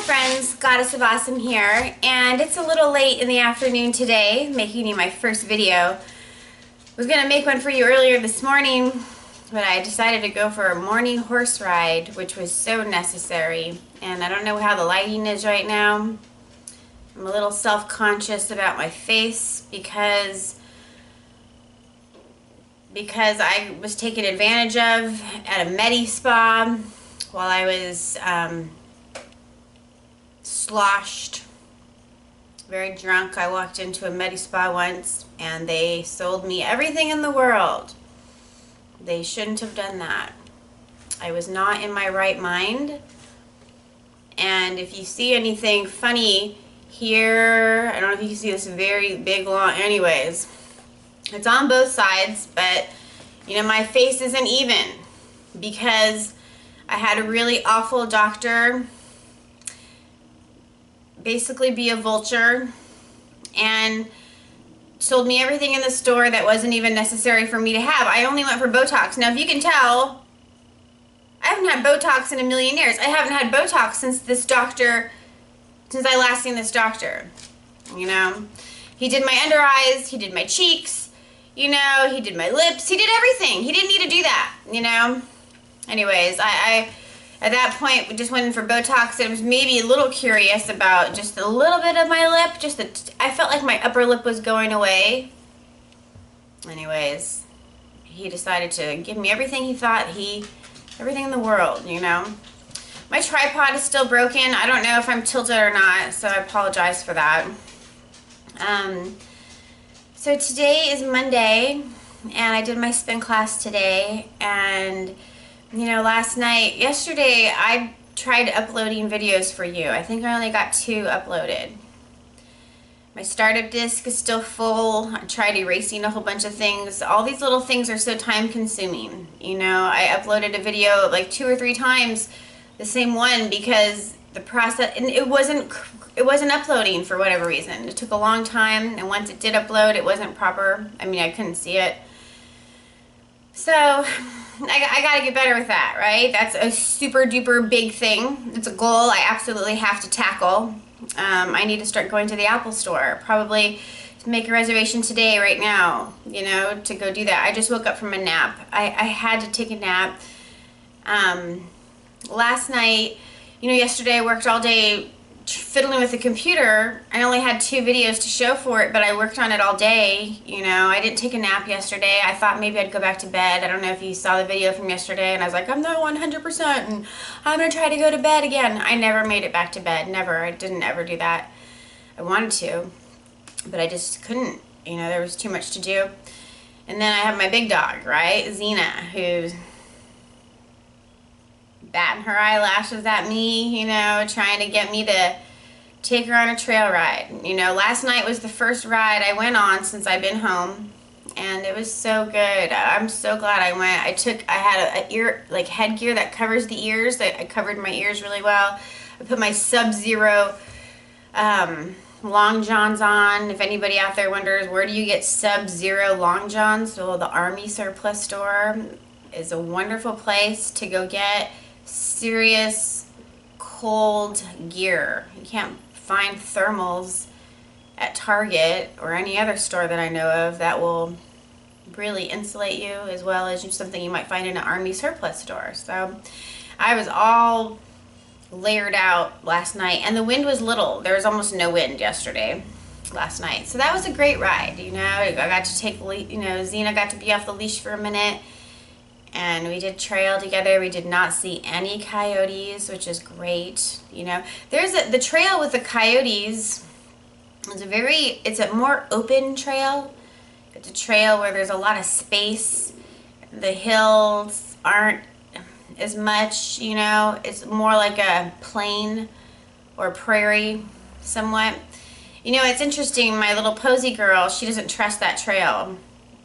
Hi friends, Goddess of Awesome here, and it's a little late in the afternoon today, making you my first video. I was going to make one for you earlier this morning, but I decided to go for a morning horse ride, which was so necessary. And I don't know how the lighting is right now. I'm a little self-conscious about my face because I was taken advantage of at a medi-spa while I was sloshed, very drunk. I walked into a medi-spa once and they sold me everything in the world. They shouldn't have done that. I was not in my right mind. And if you see anything funny here, I don't know if you can see this very big long, anyways, it's on both sides, but you know, my face isn't even because I had a really awful doctor basically be a vulture and sold me everything in the store that wasn't even necessary for me to have. I only went for Botox. Now, if you can tell, I haven't had Botox in a million years. I haven't had Botox since I last seen this doctor. You know, he did my under eyes, he did my cheeks, you know, he did my lips, he did everything. He didn't need to do that, you know. Anyways, I at that point, we just went in for Botox and was maybe a little curious about just a little bit of my lip. I felt like my upper lip was going away. Anyways, he decided to give me everything he thought everything in the world, you know. My tripod is still broken. I don't know if I'm tilted or not, so I apologize for that. So today is Monday, and I did my spin class today, and you know, yesterday, I tried uploading videos for you. I think I only got 2 uploaded. My startup disk is still full. I tried erasing a whole bunch of things. All these little things are so time consuming. You know, I uploaded a video like 2 or 3 times, the same one, because the process, and it wasn't uploading for whatever reason. It took a long time, and once it did upload, it wasn't proper. I mean, I couldn't see it. So I gotta get better with that, right? That's a super duper big thing. It's a goal I absolutely have to tackle. I need to start going to the Apple store, probably to make a reservation today, right now, you know, to go do that. I just woke up from a nap. I had to take a nap. Last night, you know, yesterday I worked all day fiddling with the computer. I only had 2 videos to show for it, but I worked on it all day. You know, I didn't take a nap yesterday. I thought maybe I'd go back to bed. I don't know if you saw the video from yesterday, and I was like, I'm not 100%, and I'm going to try to go to bed again. I never made it back to bed. Never. I didn't ever do that. I wanted to, but I just couldn't. You know, there was too much to do. And then I have my big dog, right, Xena, who's batting her eyelashes at me, you know, trying to get me to take her on a trail ride. You know, last night was the first ride I went on since I've been home, and it was so good. I'm so glad I went. I had a headgear that covers the ears. I covered my ears really well. I put my Sub-Zero long johns on. If anybody out there wonders, where do you get Sub-Zero long johns? So the Army surplus store is a wonderful place to go get serious cold gear. You can't find thermals at Target or any other store that I know of that will really insulate you as well as something you might find in an Army surplus store. So I was all layered out last night, and the wind was little. There was almost no wind last night. So that was a great ride. You know, I got to take, you know, Xena got to be off the leash for a minute. And we did trail together. We did not see any coyotes, which is great. You know, the trail with the coyotes it's a more open trail. It's a trail where there's a lot of space. The hills aren't as much, you know. It's more like a plain or prairie somewhat. You know, it's interesting. My little posy girl, she doesn't trust that trail.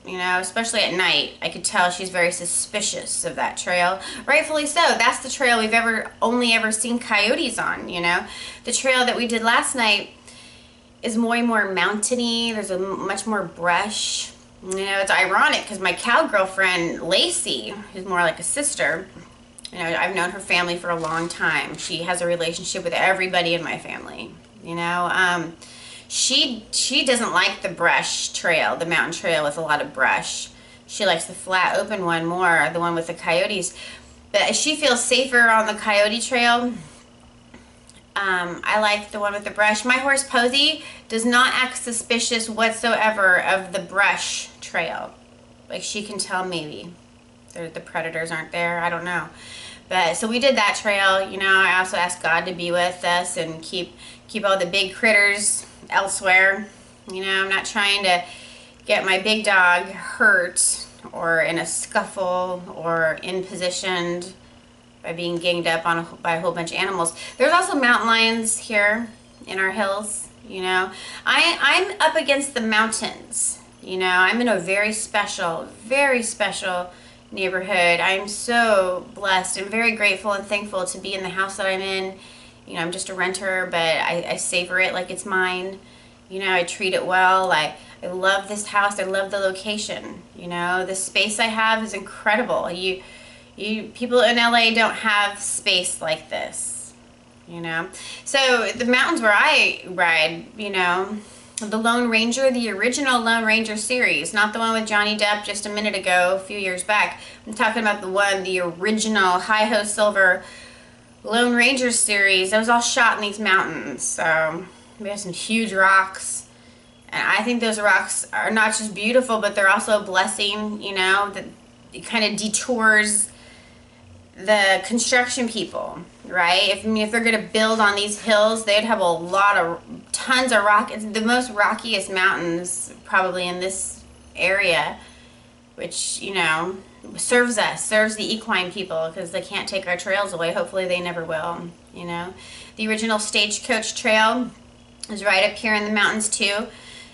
You know, especially at night. I could tell she's very suspicious of that trail. Rightfully so. That's the trail we've only ever seen coyotes on, you know. The trail that we did last night is more mountainy. There's much more brush. You know, it's ironic because my cowgirl friend, Lacey, who's more like a sister, You know, I've known her family for a long time. She has a relationship with everybody in my family. You know, she doesn't like the brush trail, the mountain trail with a lot of brush. She likes the flat open one more, the one with the coyotes. But she feels safer on the Coyote Trail. I like the one with the brush. My horse Posey does not act suspicious whatsoever of the brush trail. Like, she can tell maybe the predators aren't there. I don't know. But so we did that trail. You know, I also asked God to be with us and keep all the big critters elsewhere. You know, I'm not trying to get my big dog hurt or in a scuffle or impositioned by being ganged up on by a whole bunch of animals. There's also mountain lions here in our hills. You know, I'm up against the mountains. You know, I'm in a very special neighborhood. I'm so blessed and very grateful and thankful to be in the house that I'm in. You know, I'm just a renter, but I savor it like it's mine. You know, I treat it well. I love this house. I love the location. You know, the space I have is incredible. You people in LA don't have space like this, you know. So the mountains where I ride, you know, the Lone Ranger, the original Lone Ranger series, not the one with Johnny Depp just a minute ago, a few years back. I'm talking about the original Hi-Ho Silver Lone Ranger series. That was all shot in these mountains. So we have some huge rocks. And I think those rocks are not just beautiful, but they're also a blessing, you know, that it kind of detours the construction people, right? If they're going to build on these hills, they'd have tons of rock. It's the most rockiest mountains probably in this area, which, you know, serves the equine people, because they can't take our trails away. Hopefully they never will, you know. The original Stagecoach Trail is right up here in the mountains too.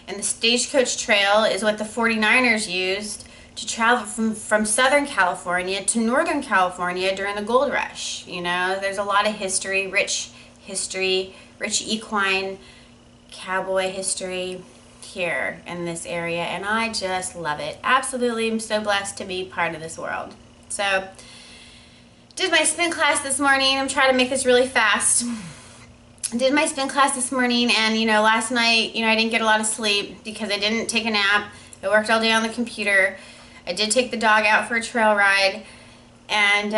And the Stagecoach Trail is what the 49ers used to travel from Southern California to Northern California during the gold rush. You know, there's a lot of history, rich equine cowboy history here in this area, and I just love it. Absolutely, I'm so blessed to be part of this world. So, did my spin class this morning. I'm trying to make this really fast. Did my spin class this morning, and you know, last night, you know, I didn't get a lot of sleep because I didn't take a nap. I worked all day on the computer. I did take the dog out for a trail ride, and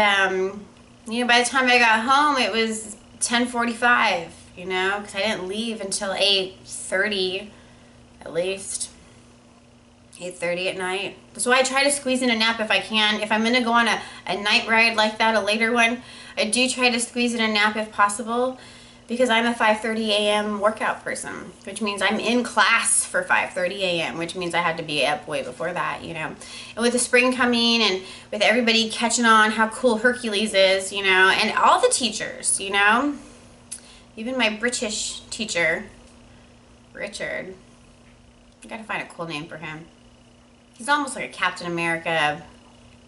you know, by the time I got home, it was 10:45. You know, because I didn't leave until 8:30, at least 8:30 at night. So I try to squeeze in a nap if I can. If I'm gonna go on a night ride like that, a later one, I do try to squeeze in a nap if possible, because I'm a 5:30 a.m. workout person, which means I'm in class for 5:30 a.m., which means I had to be up way before that, you know. And with the spring coming and with everybody catching on how cool Hercules is, you know, and all the teachers, you know, even my British teacher, Richard, I gotta find a cool name for him. He's almost like a Captain America,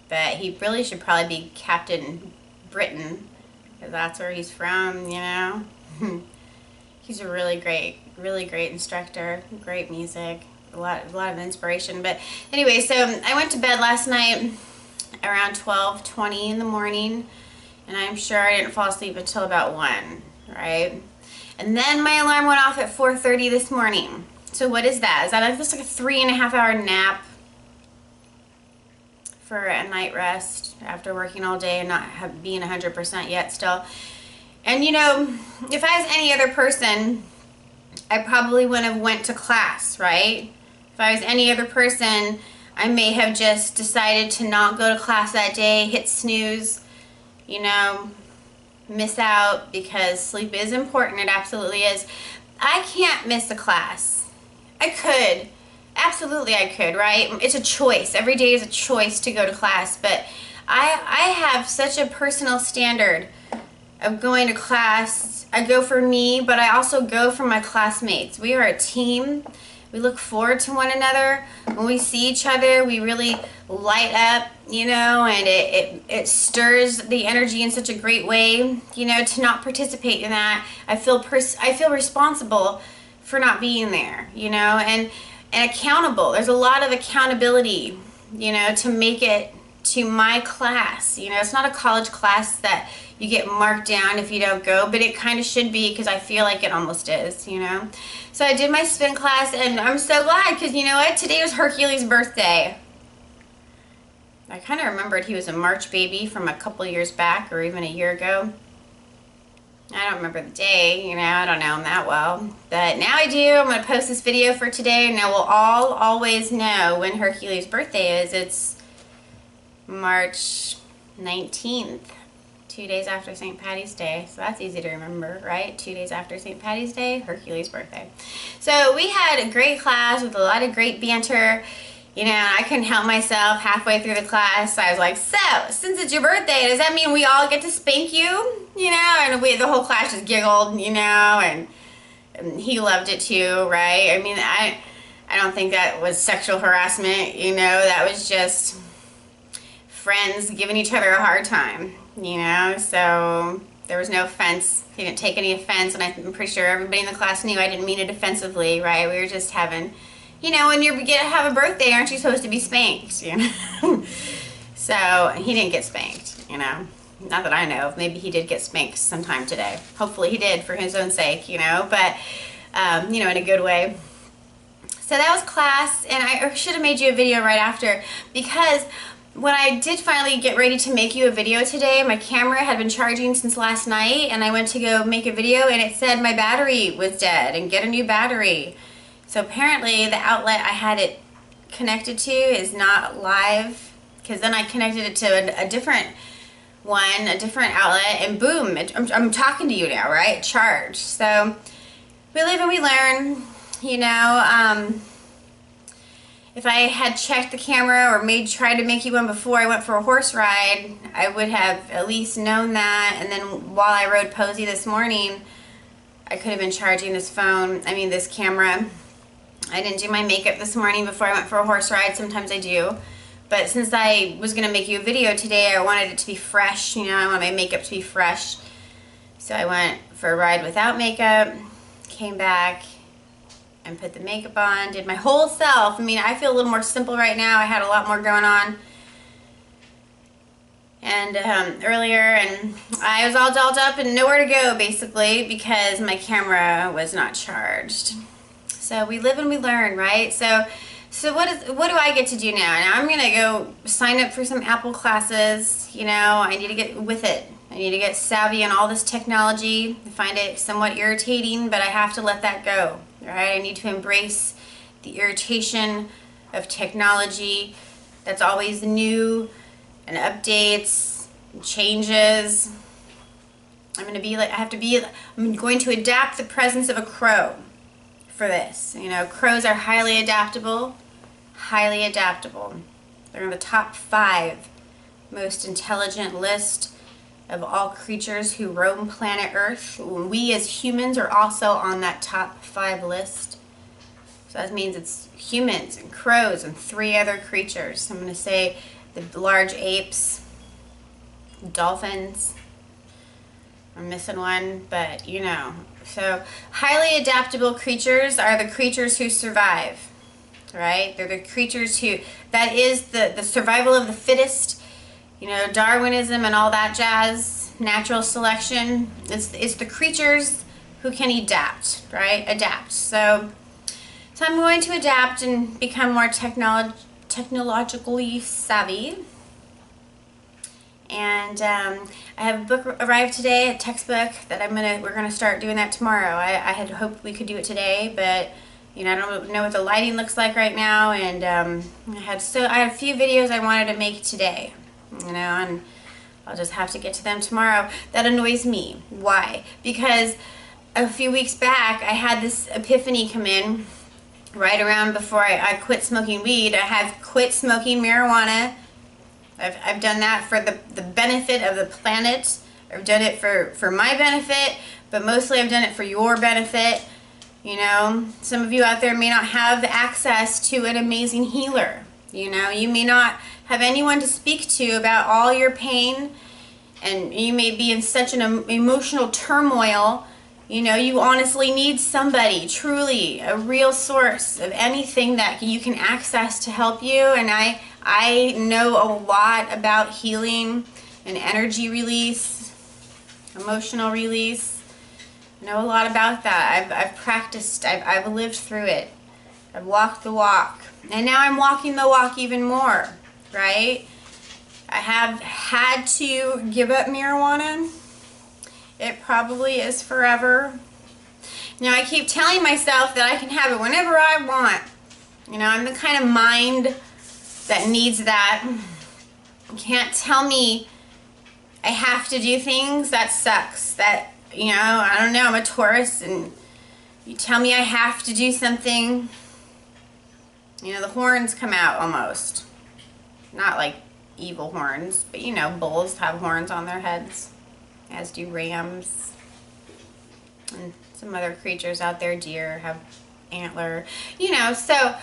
but he really should probably be Captain Britain, because that's where he's from, you know. He's a really great instructor, great music, a lot of inspiration. But anyway, so I went to bed last night around 12:20 in the morning, and I'm sure I didn't fall asleep until about 1, right? And then my alarm went off at 4:30 this morning. So what is that? Is that just like a 3.5-hour nap for a night rest after working all day and not being 100% yet still? And you know, if I was any other person, I probably wouldn't have went to class, right? If I was any other person, I may have just decided to not go to class that day, hit snooze, you know, miss out, because sleep is important. It absolutely is. I can't miss a class. I could. Absolutely I could, right? It's a choice. Every day is a choice to go to class, but I have such a personal standard of going to class. I go for me, but I also go for my classmates. We are a team. We look forward to one another. When we see each other, we really light up, you know, and it stirs the energy in such a great way, you know. To not participate in that, I feel responsible for not being there, you know, and accountable. There's a lot of accountability, you know, to make it to my class. You know, it's not a college class that you get marked down if you don't go, but it kind of should be, because I feel like it almost is, you know. So I did my spin class, and I'm so glad, because you know what? Today was Hercules' birthday. I kind of remembered he was a March baby from a couple years back, or even a year ago. I don't remember the day, you know, I don't know him that well. But now I do. I'm going to post this video for today, and now we'll all always know when Hercules' birthday is. It's March 19th. 2 days after St. Patty's Day. So that's easy to remember, right? 2 days after St. Patty's Day, Hercules' birthday. So we had a great class with a lot of great banter. You know, I couldn't help myself halfway through the class. I was like, so, since it's your birthday, does that mean we all get to spank you? You know, and the whole class just giggled, you know, and he loved it too, right? I mean, I don't think that was sexual harassment, you know, that was just friends giving each other a hard time. You know, so there was no offense. He didn't take any offense, and I'm pretty sure everybody in the class knew I didn't mean it offensively, right? We were just having, you know, when you have a birthday, aren't you supposed to be spanked, you know? So he didn't get spanked, you know. Not that I know of. Maybe he did get spanked sometime today. Hopefully he did, for his own sake, you know, but, you know, in a good way. So that was class, and I should have made you a video right after, because when I did finally get ready to make you a video today, my camera had been charging since last night, and I went to go make a video, and it said my battery was dead and get a new battery. So apparently the outlet I had it connected to is not live, because then I connected it to a different one, a different outlet, and boom, I'm talking to you now, right? Charged. So we live and we learn, you know. If I had checked the camera or tried to make you one before I went for a horse ride, I would have at least known that. And then while I rode Posey this morning, I could have been charging this camera. I didn't do my makeup this morning before I went for a horse ride. Sometimes I do. But since I was going to make you a video today, I wanted it to be fresh. You know, I want my makeup to be fresh. So I went for a ride without makeup, came back, and put the makeup on, did my whole self. I mean, I feel a little more simple right now. I had a lot more going on and earlier, and I was all dolled up and nowhere to go, basically, because my camera was not charged. So we live and we learn, right? So what do I get to do now? Now I'm gonna go sign up for some Apple classes. You know, I need to get with it. I need to get savvy on all this technology. I find it somewhat irritating, but I have to let that go. Right? I need to embrace the irritation of technology that's always new and updates and changes. I'm going to adapt the presence of a crow for this. You know, crows are highly adaptable, highly adaptable. They're in the top 5 most intelligent list of all creatures who roam planet Earth. We as humans are also on that top 5 list. So that means it's humans and crows and 3 other creatures. I'm going to say the large apes, dolphins. I'm missing one, but you know. So highly adaptable creatures are the creatures who survive, right? They're the creatures that is the survival of the fittest. You know, Darwinism and all that jazz, natural selection. It's the creatures who can adapt, right? Adapt. So I'm going to adapt and become more technologically savvy. And I have a book arrived today, a textbook that we're gonna start doing that tomorrow. I had hoped we could do it today, but you know, I don't know what the lighting looks like right now, and I had a few videos I wanted to make today. You know, and I'll just have to get to them tomorrow. That annoys me. Why? Because a few weeks back I had this epiphany come in right around before I quit smoking weed. I have quit smoking marijuana. I've done that for the benefit of the planet. I've done it for my benefit, but mostly I've done it for your benefit. You know, some of you out there may not have access to an amazing healer. You know, you may not have anyone to speak to about all your pain, and you may be in such an emotional turmoil. You know, you honestly need somebody, truly, a real source of anything that you can access to help you. And I I know a lot about healing and energy release, emotional release. I know a lot about that. I've practiced, I've lived through it. I've walked the walk. And now I'm walking the walk even more, right? I have had to give up marijuana. It probably is forever. Now I keep telling myself that I can have it whenever I want. You know, I'm the kind of mind that needs that. You can't tell me I have to do things. That sucks. That, you know, I don't know, I'm a Taurus, and you tell me I have to do something, you know, the horns come out almost. Not like evil horns, but you know, bulls have horns on their heads, as do rams. And some other creatures out there, deer, have antler. You know, so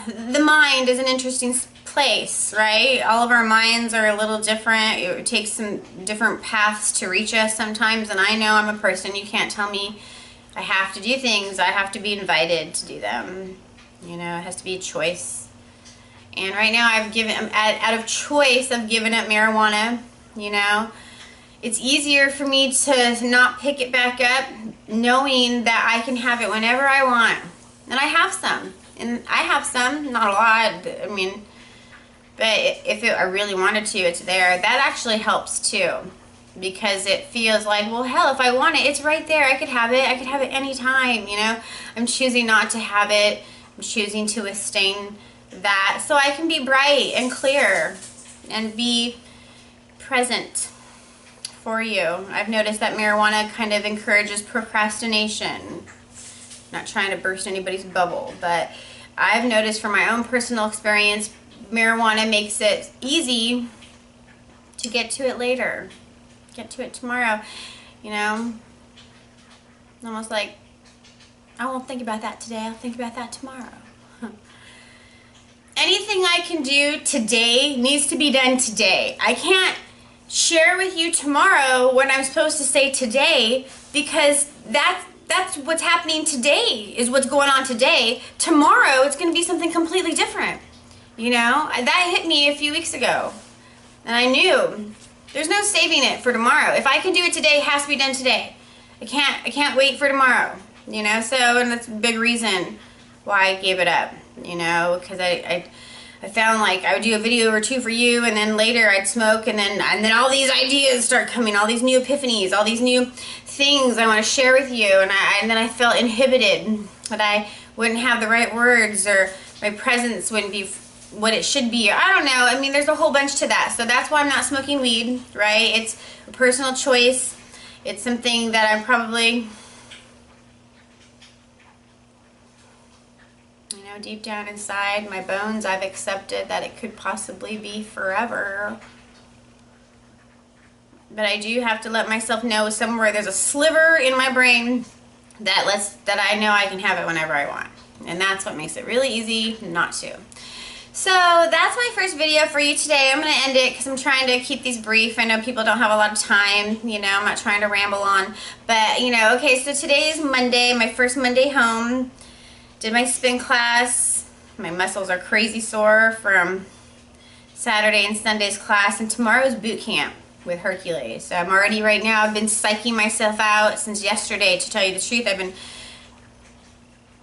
the mind is an interesting place, right? All of our minds are a little different. It takes some different paths to reach us sometimes, and I know I'm a person. You can't tell me I have to do things. I have to be invited to do them. You know, it has to be a choice. And right now I've given, out of choice, I've given up marijuana. You know, it's easier for me to not pick it back up knowing that I can have it whenever I want. And I have some. And I have some, not a lot, I mean, but if I really wanted to, it's there. That actually helps too, because it feels like, well, hell, if I want it, it's right there. I could have it anytime, you know. I'm choosing not to have it. I'm choosing to abstain that so I can be bright and clear and be present for you. I've noticed that marijuana kind of encourages procrastination. Not trying to burst anybody's bubble, but I've noticed from my own personal experience, marijuana makes it easy to get to it later. Get to it tomorrow. You know, almost like, I won't think about that today, I'll think about that tomorrow. Anything I can do today needs to be done today. I can't share with you tomorrow what I'm supposed to say today, because that's what's happening today, is what's going on today. Tomorrow it's going to be something completely different. You know, that hit me a few weeks ago, and I knew there's no saving it for tomorrow. If I can do it today, it has to be done today. I can't wait for tomorrow. You know, so, and that's a big reason why I gave it up. You know, because I found like I would do a video or two for you, and then later I'd smoke, and then all these ideas start coming, all these new epiphanies, all these new things I want to share with you, and then I felt inhibited, that I wouldn't have the right words, or my presence wouldn't be what it should be. I don't know. I mean, there's a whole bunch to that. So that's why I'm not smoking weed, right? It's a personal choice. It's something that I'm probably, you know, deep down inside my bones, I've accepted that it could possibly be forever. But I do have to let myself know somewhere there's a sliver in my brain that I know I can have it whenever I want. And that's what makes it really easy not to. So that's my first video for you today. I'm going to end it because I'm trying to keep these brief. I know people don't have a lot of time, you know, I'm not trying to ramble on. But, you know, okay, so today is Monday, my first Monday home. Did my spin class. My muscles are crazy sore from Saturday and Sunday's class. And tomorrow's boot camp with Hercules. So I'm already, right now, I've been psyching myself out since yesterday, to tell you the truth. I've been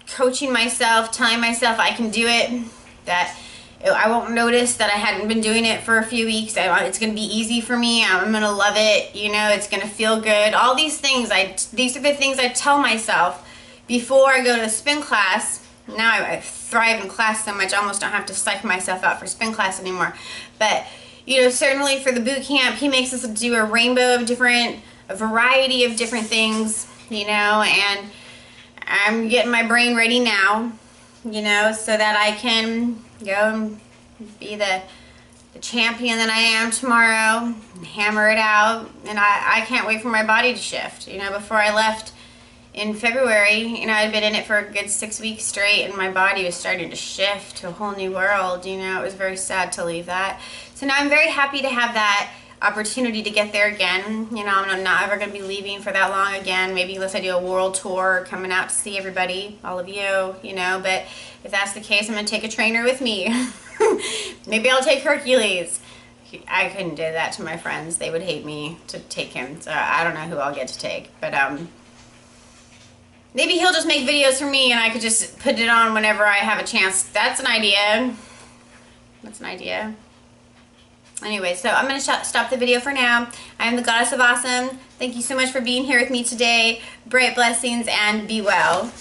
coaching myself, telling myself I can do it, that I won't notice that I hadn't been doing it for a few weeks. It's going to be easy for me. I'm going to love it. You know, it's going to feel good. All these things, these are the things I tell myself before I go to the spin class. Now I thrive in class so much, I almost don't have to psych myself out for spin class anymore. But, you know, certainly for the boot camp, he makes us do a rainbow of a variety of different things, you know, and I'm getting my brain ready now, you know, so that I can go and be the champion that I am tomorrow, and hammer it out. And I can't wait for my body to shift. You know, before I left in February, you know, I'd been in it for a good 6 weeks straight, and my body was starting to shift to a whole new world. You know, it was very sad to leave that. So now I'm very happy to have that opportunity to get there again. You know, I'm not ever going to be leaving for that long again, maybe unless I do a world tour, coming out to see everybody, all of you, you know. But if that's the case, I'm going to take a trainer with me. Maybe I'll take Hercules. I couldn't do that to my friends. They would hate me to take him. So I don't know who I'll get to take. But maybe he'll just make videos for me and I could just put it on whenever I have a chance. That's an idea. That's an idea. Anyway, so I'm going to stop the video for now. I am the Goddess of Awesome. Thank you so much for being here with me today. Bright blessings and be well.